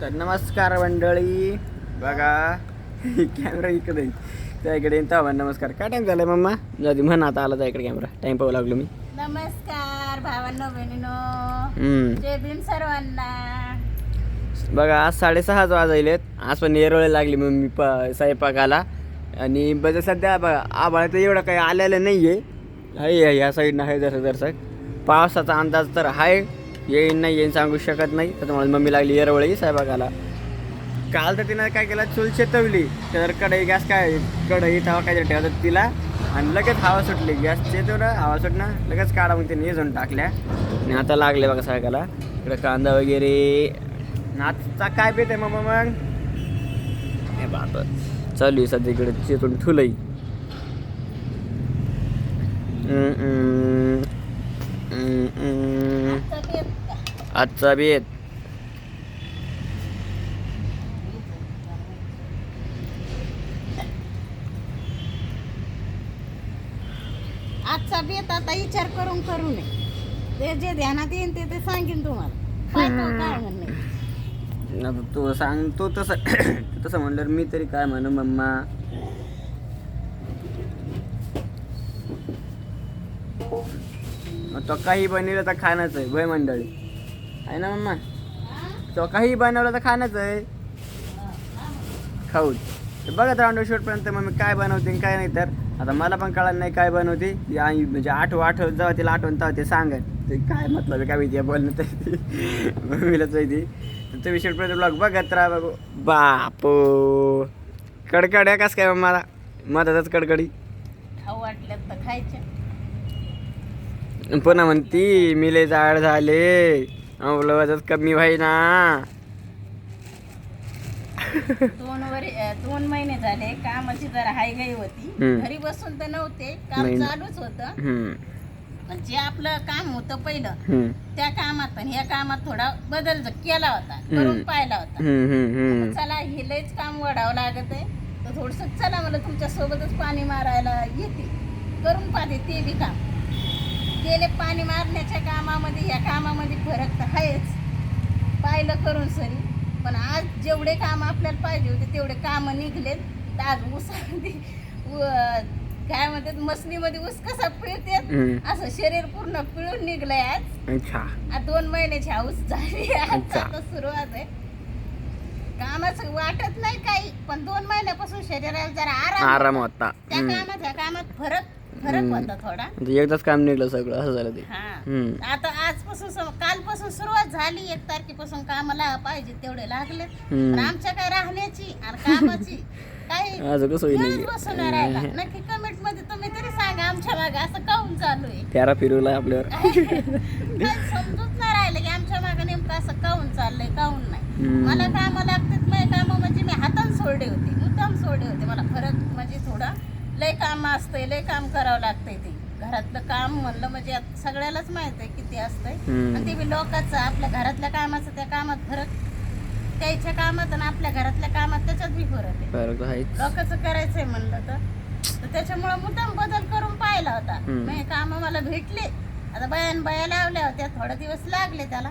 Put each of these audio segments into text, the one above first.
तर नमस्कार मंडळी. बघा कॅमेरा इकडे त्या इकडे तेव्हा नमस्कार. काय टाइम झालाय मम्मा? जाऊ म्हण आता आला त्या इकडे कॅमेरा. टाइम पाहू लागलो मी. नमस्कार भावांनो बहिणीनो, जय भीम सर्वांना. बघा आज 6:30 वाजलेत. आज पण येरोळे लागली मम्मी स्वयंपाकाला. आणि बघा सध्या बघा आभाळ तर एवढं काही आलेलं नाही आहे. ह्या साईडनं आहे जसं पावसाचा अंदाज तर आहे. येईन नाही येईन सांगू शकत नाही. तर तुम्हाला मम्मी लागली येरोळे स्वयंपाकाला. काल तर तिनं काय केलं, चूल शेतवली. तर कढई गॅस कढई तवा काय ठेवतात तिला. आणि लगेच हवा सुटली. गॅस चेतवलं, हवा सुटणं लगेच काढा मग तिने इजून टाकल्या. आणि आता लागले बघा स्वयंपाकाला. इकडे कांदा वगैरे. आजचा काय पेत आहे मग हे बाप चालू आहे सध्या इकडे चेतून ठुलई. आजचा बेत आजचा बेत आता विचार करून करू नये. ते जे ध्यानात येईल ते सांगेन तुम्हाला. काय म्हणणे आता तू सांग. तू तसं म्हणलं मी तरी काय म्हणू मम्मा. तो काही बनवलं तर खाणंच आहे भय मंडळी आहे ना मम्मा. तो काही बनवलं तर खाणंच आहे. खाऊ बघत राहून शेवटपर्यंत मम्मी काय बनवते काय नाही. तर आता मला पण कळलं नाही काय बनवते. म्हणजे आठवत जेव्हा तिला आठवण तेव्हा ते सांगत ते काय मतलब काय माहिती बोलणं तर मम्मीलाच माहिती. तर तुम्ही शेवटपर्यंत ब्लॉग बघत राहा. बघू बापो कडकड्या कस काय मला मधातच कडकडी खाऊ वाटल्यात तर खायच्या. पुन्हा म्हणती मिले जाड झाले वजन कमी व्हायना. 2 महिने झाले कामाची जरा हायगाई होती. घरी बसून तर नव्हते, काम चालूच होतं. जे आपलं काम होतं पहिलं त्या कामात आणि ह्या कामात थोडा बदल केला होता, करून पाहिला होता. चला हे लयच काम वाढावं लागत आहे तर थोडस चला मला तुमच्या सोबतच पाणी मारायला येते, करून पाहते ते बी काम. गेले पाणी मारण्याच्या कामामध्ये या कामामध्ये फरक तर आहेच, पाहिलं करून सरी. पण आज जेवढे काम आपल्याला पाहिजे होते तेवढे काम निघलेत. तर आज ऊसामध्ये काय म्हणतात मसनीमध्ये ऊस कसा पिळते असं शरीर पूर्ण पिळून निघलंय आज. 2 महिन्याची हाऊस झाली. आता सुरुवात आहे. कामाचं वाटत नाही काही, पण 2 महिन्यापासून शरीराला जरा आराम होता. त्या कामात ह्या कामात फरक होता थोडा. एकदाच काम निघलं सगळं असं झालं ते. आता आजपासून कालपासून सुरुवात झाली. 1 तारखेपासून कामाला पाहिजे तेवढे लागले. आमच्या काय राहण्याची आणि कामाची काही बसून राहिला. नक्की कमेंट मध्ये तुम्ही तरी सांगा आमच्या मागे असं काऊन चालू आहे. त्याला फिरवलाय आपल्यावर. काही समजूच नाही राहिलं की आमच्या मागे नेमकं असं काऊन चाललंय काऊन नाही. मला काम लागतात. माझे काम म्हणजे मी हाताने सोडले होते, मुद्दाम सोडले होते. मला फरक म्हणजे थोडा लय काम असतंय, लय काम करावं लागतंय. ते घरातलं काम म्हणलं म्हणजे सगळ्यालाच माहित आहे किती असतंय. आणि ते बी लोकांचं आपल्या घरातल्या कामाचं त्या कामात फरक, त्याच्या कामात आणि आपल्या घरातल्या कामात त्याच्यात बी फरक आहे. लोकांचं करायचंय म्हणलं तर त्याच्यामुळे मुद्दाम बदल करून पाहिला होता. मग काम मला भेटले. आता बाया लावल्या होत्या, थोडे दिवस लागले त्याला.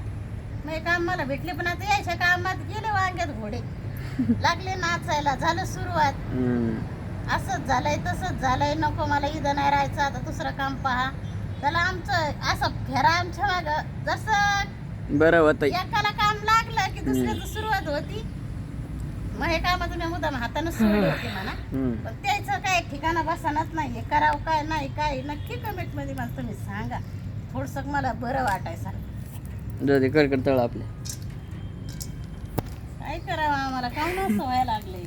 मग काम मला भेटले. पण आता यायच्या कामात गेले वांग्यात घोडे लागले नाचायला. झालं सुरुवात. असंच झालंय तसंच झालंय. नको मला इथं नाही राहायचं, आता दुसरं काम पहा. त्याला आमचं असं फेरा आमच्या माग जसं बरं होत. एकाला काम लागलं की दुसऱ्याचं सुरुवात होती. मग हे काम तुम्ही मुद्दाम हातानं सोडली होती म्हणा. पण त्याचं काय ठिकाणा बसणारच नाही. हे करावं काय नाही काय नक्की कमेंट मध्ये मला तुम्ही सांगा. थोडस मला बरं वाटायचं. कडकड तळ आपल्या काय करावं आम्हाला काऊन असं व्हायला लागलंय.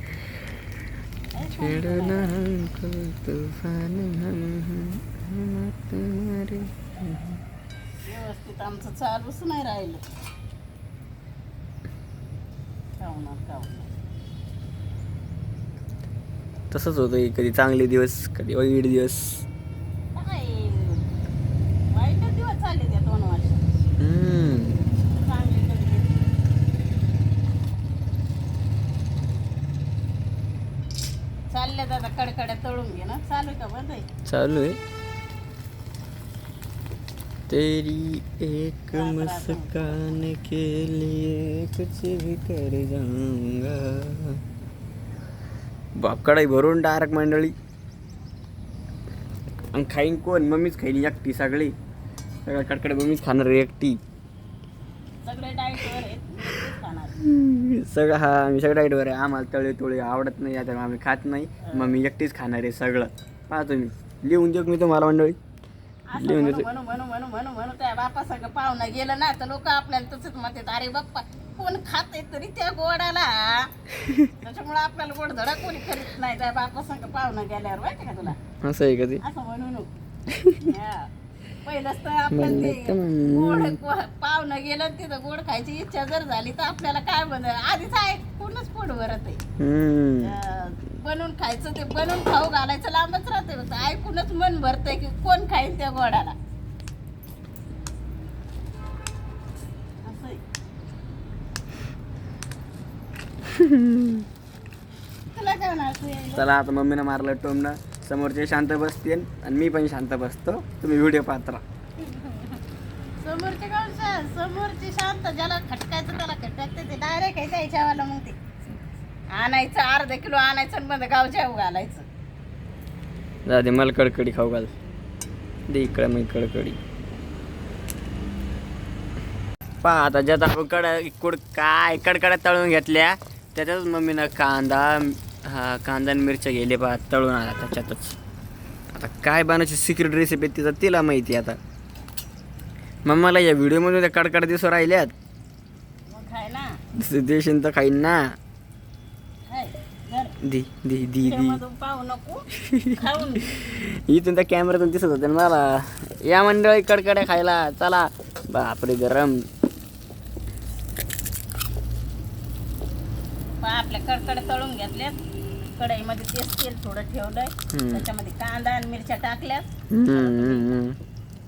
व्यवस्थित आमचं चालूच नाही राहिलं. तसंच होतं. कधी चांगले दिवस कधी वाईट दिवस. वाईट दिवस चालले त्या 2 वर्षात. चालल्या दादा कडकड्या तळून घे ना. चालू का बंद आहे? चालू आहे. तेरी एक मुस्कान के लिए कुछ भी कर जाऊंगा. बाप कढाई भरून डायरेक्ट मंडळी. आणि खाईन कोण? मम्मीच खाईन एकटी सगळी. सगळं कडकडे मम्मीच खाणार आहे एकटी. सगळे डाएटवर आहेत, तेच खाणार. सगळं हा आम्ही सगळं डाईटवर आहे. आम्हाला तळे तुळे आवडत नाही, आता आम्ही खात नाही. मम्मी एकटीच खाणार आहे सगळं. पहा तुम्ही, लिहून देऊ मी तुम्हाला मंडळी. असं लिहून म्हणू देतो. म्हणू म्हणू म्हणू म्हणू म्हणू त्या बापा सगळं पाहुणं गेलं ना तर लोक आपल्याला तसंच म्हणतात, अरे बाप्पा कोण खाते तरी त्या गोडाला. त्याच्यामुळे आपल्याला गोड धडा कोणी करीत नाही. त्या बापा संग पाहुणं गेल्यावर माहिती का तुला, असं आहे कधी. असं म्हणू नको. हा. पहिलंच तर आपल्याला ते गोड पाहुणं गेलं आणि तिथं गोड खायची इच्छा जर झाली तर आपल्याला काय बनव आधीच ऐकूनच पोट भरत आहे. बनवून खायचं ते बनवून खाऊ घालायचं लांबच राहते. फक्त ऐकूनच मन भरतंय की कोण खाईल त्या गोडाला. असंय. तुला काय म्हणायचं? चला आता मम्मीनं मारलं टोमनं. समोरचे शांत बसतील आणि मी पण शांत बसतो. तुम्ही व्हिडिओ पाहत राहा. समोरचे गावच्या समोरची शांत, ज्याला खटकायचं त्याला खटकायचं, ते डायरेक्ट आहे त्याच्यावाला. मग ते आणायचं अर्धा किलो आणायचं आणि मध्ये गावच्या घालायचं. जा दे मला कडकडी खाऊ घाल. दे इकडं मग कडकडी. पहा आता ज्यात आपण काय कडकड्या तळून घेतल्या त्याच्यातच मम्मीनं कांदा आणि मिरच्या गेले पहा तळून आला त्याच्यातच. आता काय बनायची सिक्रेट रेसिपी तिचा तिला माहिती. आता मम्माला या व्हिडिओमधून त्या कडकड्या दिसू राहिल्यात. मग खाय ना, देशील तर खाईन ना. खाय जर दी दी दी दी त्यामधून पाहू नको, खाऊन इथून त्या कॅमेऱ्यातून दिसत होते ना मला. या मंडळी कडकड्या खायला चला. बापरे गरम. आपल्या कडकडे तळून घेतल्यात. कढईमध्ये तेल थोडं ठेवलंय, त्याच्यामध्ये कांदा आणि मिरच्या टाकल्यात.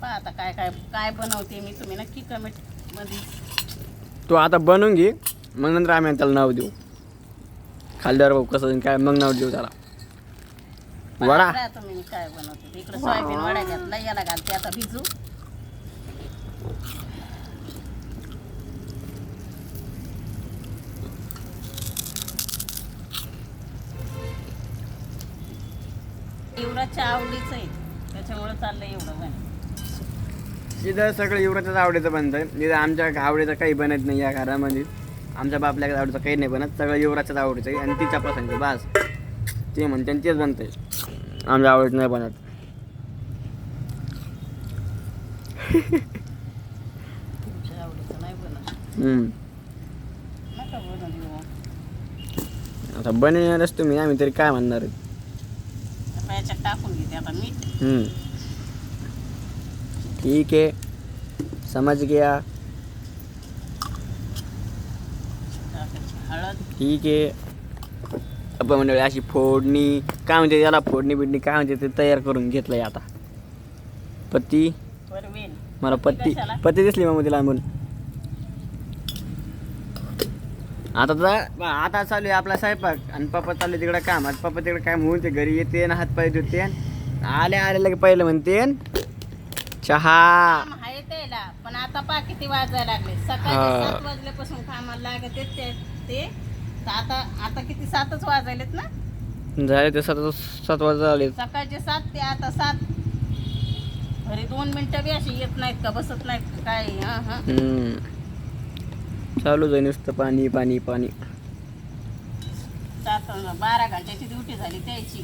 पहा आता काय काय काय बनवते मी, तुम्ही नक्की कमेंट मध्ये. तू आता बनवून घे, मग नंतर आम्ही त्याला नाव देऊ. खाल्ल्यावर भाऊ कसं काय मग नाव देऊ त्याला. वडा पहा तुम्ही काय बनवते. इकडे सोयाबीन वडा घेतला, याला घालते आता भिजू. युवराजच्या आवडीचं आहे त्याच्यामुळे चाललंय एवढं बन. इथं सगळं युवराजच आवडीचं बनतं. इथं आमच्या आवडीचं काही बनत नाही या घरामध्ये. आमच्या बापल्या आवडीचं काही नाही बनत. सगळं युवराजच्याच आवडीचं आहे आणि तिच्या पसंत बास. ते म्हणते आणि तेच बनतंय. आमच्या आवडीचं नाही बनत. तुमच्या आवडीचं नाही बनत. नका बनवू देऊ. आता बनवणारच तुम्ही, आम्ही तरी काय म्हणणार आहे. याच्यात टाकून घेते आता मीठ. ठीक आहे, समज गया. टाकायची हळद. ठीक आहे. आपण मंडळी अशी फोडणी काय म्हणते त्याला, फोडणी बिडणी काय म्हणते ते तयार करून घेतलंय. आता पत्ती परवेल मला पत्ती दिसली मग तिला म्हणून. आता चालू आहे आपला स्वयंपाक आणि पप्पा चालू आहे तिकडे काम. आता पप्पा तिकडे काय म्हणून ते घरी येते ना, हातपाय धुते. आले की पहिलं म्हणते चहा. काम आहे त्याला, पण आता पा किती वाजायला लागले. सकाळी 7 वाजल्यापासून कामाला लागत ते आता किती 7च वाजायलेत ना. झाले ते 7 वाजता आले. सकाळचे 7 ते आता 7. घरी 2 मिनिटं बी अशी येत नाहीत का, बसत नाहीत का काय. चालूच आहे नुसतं पाणी पाणी पाणी. 12 घंट्याची ड्युटी झाली त्याची.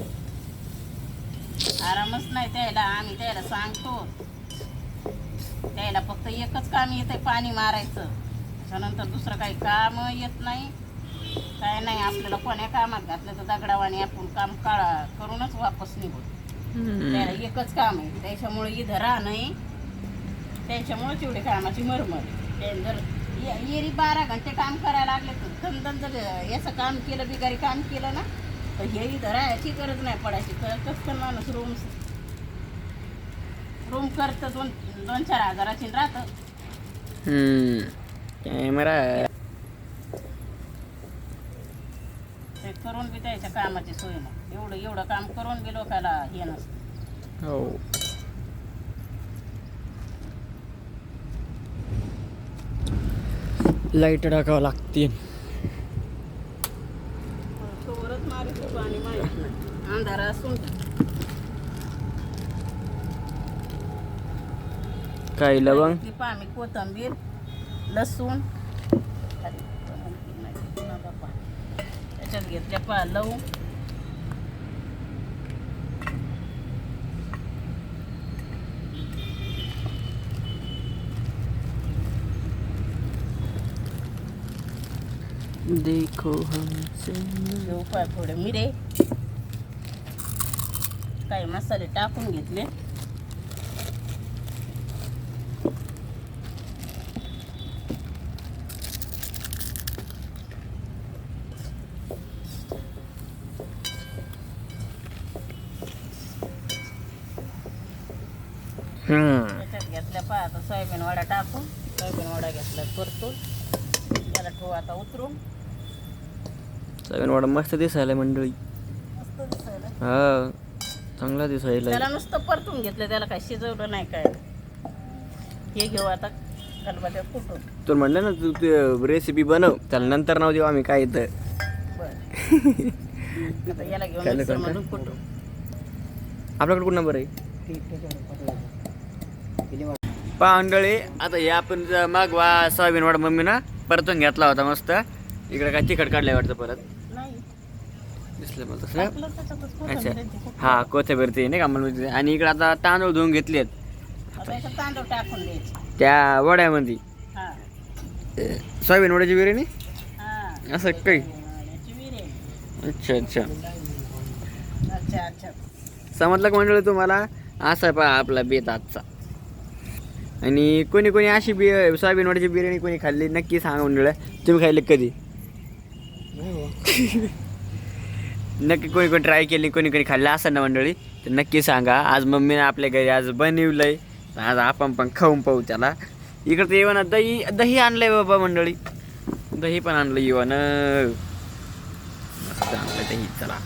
आरामच नाही त्याला. आम्ही त्याला सांगतो त्याला फक्त एकच काम येते, पाणी मारायचं. त्याच्यानंतर दुसरं काही काम येत नाही, काय नाही. आपल्याला कोण्या कामात घातलं तर दगडावाने आपण काम करूनच वापस निघू. त्याला एकच काम आहे. त्याच्यामुळे इथं राहणं, त्याच्यामुळेच एवढी कामाची मरमर. जर येरी 12 घंटे काम करायला लागले तर दमदम जर याचं काम केलं, बिगारी काम केलं ना, तर हे इथं राहायची गरज नाही पडायची. तर कसं माणूस रूम करतं 2-4 हजाराची राहतं. कॅमेरा ते करून बी त्याच्या कामाची सोय नाही. एवढं काम करून बी लोकांना हे नसतं. हो. लाईट टाकावं लागतील. तोवरच मारायचं पाणी माहित नाही, अंधार असून काही लवंग, पाणी, कोथिंबीर, लसूण, त्याच्यात घेतल्या लवंग, देखो हमसे थोडे मिरे, काही मसाले टाकून घेतले. त्याच्यात घेतल्या आता सोयाबीन वडा टाकून, सोयाबीन वडा घेतला परतून त्याला ठेवू आता उतरून. सोयाबीन वडा मस्त दिसायला मंडळी. मस्त दिसायला, हा चांगला दिसायला. त्याला नुसतं परतून घेतलं, त्याला काय शिजवलं नाही काय. हे घेऊ आता गणपत्यात कुठून. तू म्हणलं ना तू ते रेसिपी बनव, त्याला नंतर नाव देऊ आम्ही काय इथं. आता याला घेऊन मिक्सर मधून कुठून. आपल्याकडे कुठं नंबर आहे पांडळे. आता हे आपण मागवा सोयाबीन वडा मम्मी ना परतून घेतला होता मस्त. इकडे काय तिखट काढलंय वाटतं परत, नाही दिसलं मला तसं. टाकलं त्याच्यातच कोथिंबीर अच्छा ती. हा कोथिंबीर ते नाही का मला. आणि इकडे आता तांदूळ धुवून घेतलेत आता याच्यात तांदूळ टाकून द्यायचे. त्या वड्यामध्ये. हा सोयाबीन वड्याची बिर्याणी हा असं काही. याची बिर्याणी. अच्छा अच्छा अच्छा अच्छा. समजलं का मंडळी तुम्हाला. असा पहा आपला बेत आजचा. आणि कोणी कोणी अशी सोयाबीन वड्याची बिर्याणी कोणी खाल्ली नक्की सांगा मंडळी. तुम्ही खाल्ली कधी नक्की. कोणी कोणी ट्राय केली, कोणी कोणी खाल्लं असं ना मंडळी तर नक्की सांगा. आज मम्मीने आपल्या घरी आज बनवलंय, आज आपण पण खाऊन पाहू त्याला. इकडं तर येवा ना दही, दही आणलंय बाबा मंडळी. दही पण आणलं येवा ना, मस्त आणलं दही. चला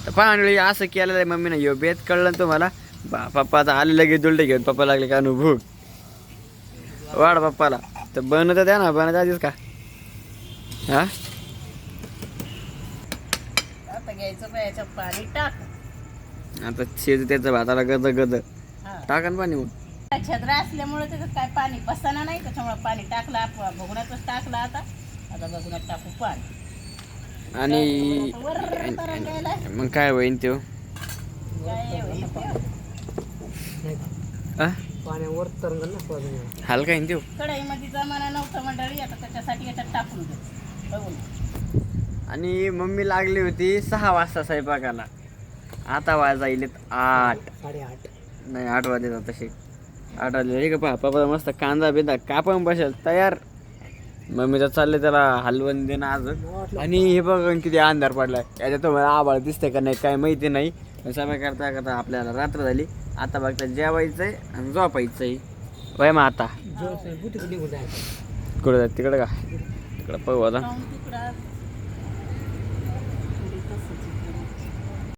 तर पहा मंडळी असं केलेलं आहे मम्मीनं. यो बेत कळलं तुम्हाला. पप्पा आता आले लगेच दुलटे घेऊन. पप्पा लागले का भूक वाढ पप्पाला. तर बनवता द्या ना, बनवता आधीच का. हा आता घ्यायचं बा याच्यात पाणी टाक. आता शेज त्याचं भाताला गद गद हा टाका ना पाणी. छद्र असल्यामुळे त्याच्यात काय पाणी बसताना नाही, त्याच्यामुळे पाणी टाकलं. आपण भगुण्यातच टाकलं. आता आता भगुण्यात टाकू पाणी. आणि वर तरंगायला मग काय होईन तो काय होईल ते. पाण्यावर तरंगल ना हलका येईन तो. कढईमध्ये जमाना नव्हतं मंडळी, आता त्याच्यासाठी याच्यात टाकून घेऊ बघून. आणि मम्मी लागली होती 6 वाजता स्वयंपाकाला. आता वाजायलेत 8. 8:30. नाही 8 वाजले तसे. 8 वाजले हे का पहा. पप्पा मस्त कांदा बिंदा कापून बसेल तयार. मम्मीचं चाललंय त्याला हलवून देणं अजून. आणि हे बघ किती अंधार पडलाय. याच्यात तुम्हाला आभाळ दिसतंय का नाही काय माहिती नाही. सगळं करता करता आपल्याला रात्र झाली. आता बघता जेवायचंय आणि झोपायचंय. वय मग आता जो बुटी निघून जायचं. कुठं जात तिकडं का. तिकडं पाहू आता. जाऊन तिकडं